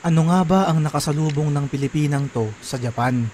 Ano nga ba ang nakasalubong ng Pilipinang to sa Japan?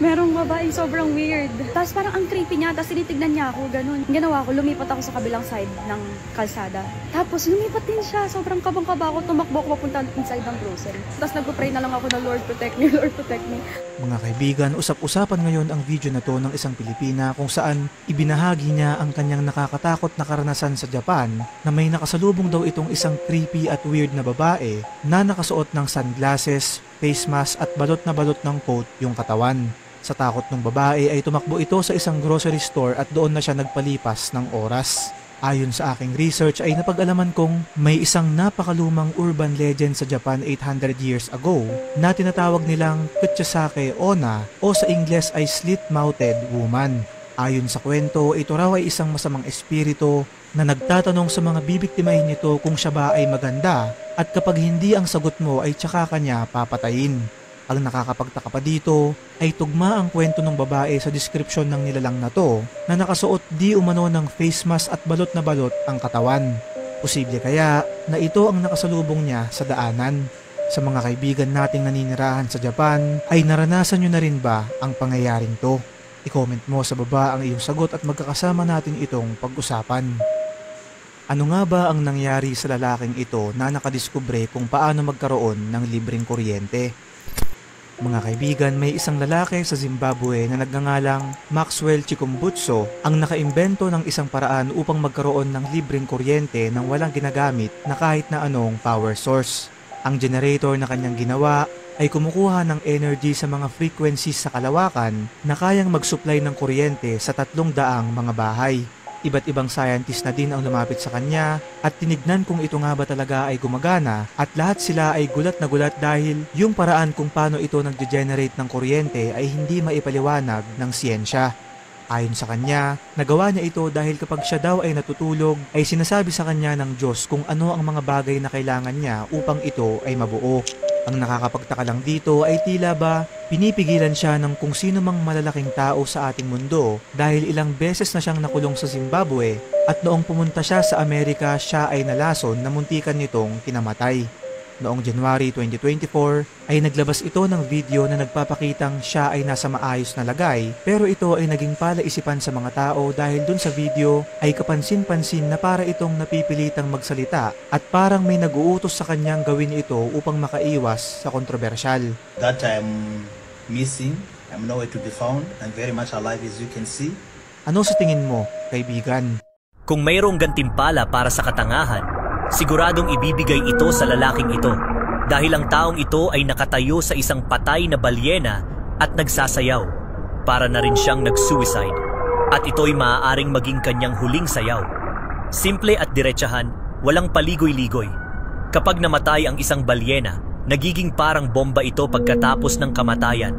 Merong babaeng sobrang weird. Tapos parang ang creepy niya, tapos tinitignan niya ako, ganun. Ginawa ko, lumipat ako sa kabilang side ng kalsada. Tapos lumipat din siya, sobrang kabang-kaba ako, tumakbo ako papunta inside ng grocery. Tapos nagpo-pray na lang ako na Lord protect me, Lord protect me. Mga kaibigan, usap-usapan ngayon ang video na to ng isang Pilipina kung saan ibinahagi niya ang kanyang nakakatakot na karanasan sa Japan na may nakasalubong daw itong isang creepy at weird na babae na nakasuot ng sunglasses, face mask at balot na balot ng coat yung katawan. Sa takot ng babae ay tumakbo ito sa isang grocery store at doon na siya nagpalipas ng oras. Ayon sa aking research ay napag-alaman kong may isang napakalumang urban legend sa Japan 800 years ago na tinatawag nilang Kuchisake Onna o sa Ingles ay Slit-Mouthed Woman. Ayon sa kwento, ito raw ay isang masamang espiritu na nagtatanong sa mga bibiktimahin nito kung siya ba ay maganda at kapag hindi ang sagot mo ay tsaka kanya papatayin. Ang nakakapagtaka pa dito ay tugma ang kwento ng babae sa description ng nilalang na to na nakasuot di umano ng face mask at balot na balot ang katawan. Posible kaya na ito ang nakasalubong niya sa daanan. Sa mga kaibigan nating naninirahan sa Japan ay naranasan nyo na rin ba ang pangyayaring to? I-comment mo sa baba ang iyong sagot at magkakasama natin itong pag-usapan. Ano nga ba ang nangyari sa lalaking ito na nakadiskubre kung paano magkaroon ng libreng kuryente? Mga kaibigan, may isang lalaki sa Zimbabwe na nagngangalang Maxwell Chikumbutso ang nakaimbento ng isang paraan upang magkaroon ng libreng kuryente nang walang ginagamit na kahit na anong power source. Ang generator na kanyang ginawa ay kumukuha ng energy sa mga frequencies sa kalawakan na kayang mag-supply ng kuryente sa 300 mga bahay. Iba't ibang scientist na din ang lumapit sa kanya at tinignan kung ito nga ba talaga ay gumagana at lahat sila ay gulat na gulat dahil yung paraan kung paano ito nag-generate ng kuryente ay hindi maipaliwanag ng siyensya. Ayon sa kanya, nagawa niya ito dahil kapag siya daw ay natutulog ay sinasabi sa kanya ng Diyos kung ano ang mga bagay na kailangan niya upang ito ay mabuo. Ang nakakapagtaka lang dito ay tila ba pinipigilan siya ng kung sino mang malalaking tao sa ating mundo dahil ilang beses na siyang nakulong sa Zimbabwe at noong pumunta siya sa Amerika siya ay nalason na muntikan nitong kinamatay. Noong January 2024 ay naglabas ito ng video na nagpapakitang siya ay nasa maayos na lagay pero ito ay naging palaisipan sa mga tao dahil dun sa video ay kapansin-pansin na para itong napipilitang magsalita at parang may nag-uutos sa kanyang gawin ito upang makaiwas sa kontrobersyal. That I'm missing, I'm nowhere to be found, I'm very much alive as you can see. Ano sa tingin mo, kaibigan? Kung mayroong gantimpala para sa katangahan, siguradong ibibigay ito sa lalaking ito dahil ang taong ito ay nakatayo sa isang patay na balyena at nagsasayaw. Para na rin siyang nag-suicide at ito'y maaaring maging kanyang huling sayaw. Simple at diretsahan, walang paligoy-ligoy. Kapag namatay ang isang balyena, nagiging parang bomba ito pagkatapos ng kamatayan.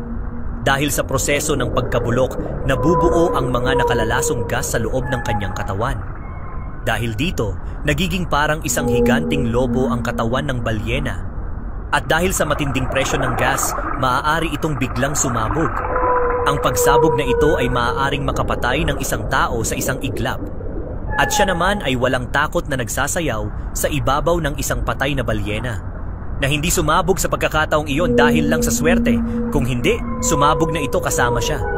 Dahil sa proseso ng pagkabulok, nabubuo ang mga nakalalasong gas sa loob ng kanyang katawan. Dahil dito, nagiging parang isang higanting lobo ang katawan ng balyena. At dahil sa matinding presyo ng gas, maaari itong biglang sumabog. Ang pagsabog na ito ay maaaring makapatay ng isang tao sa isang iglap. At siya naman ay walang takot na nagsasayaw sa ibabaw ng isang patay na balyena. Na hindi sumabog sa pagkakataong iyon dahil lang sa swerte, kung hindi, sumabog na ito kasama siya.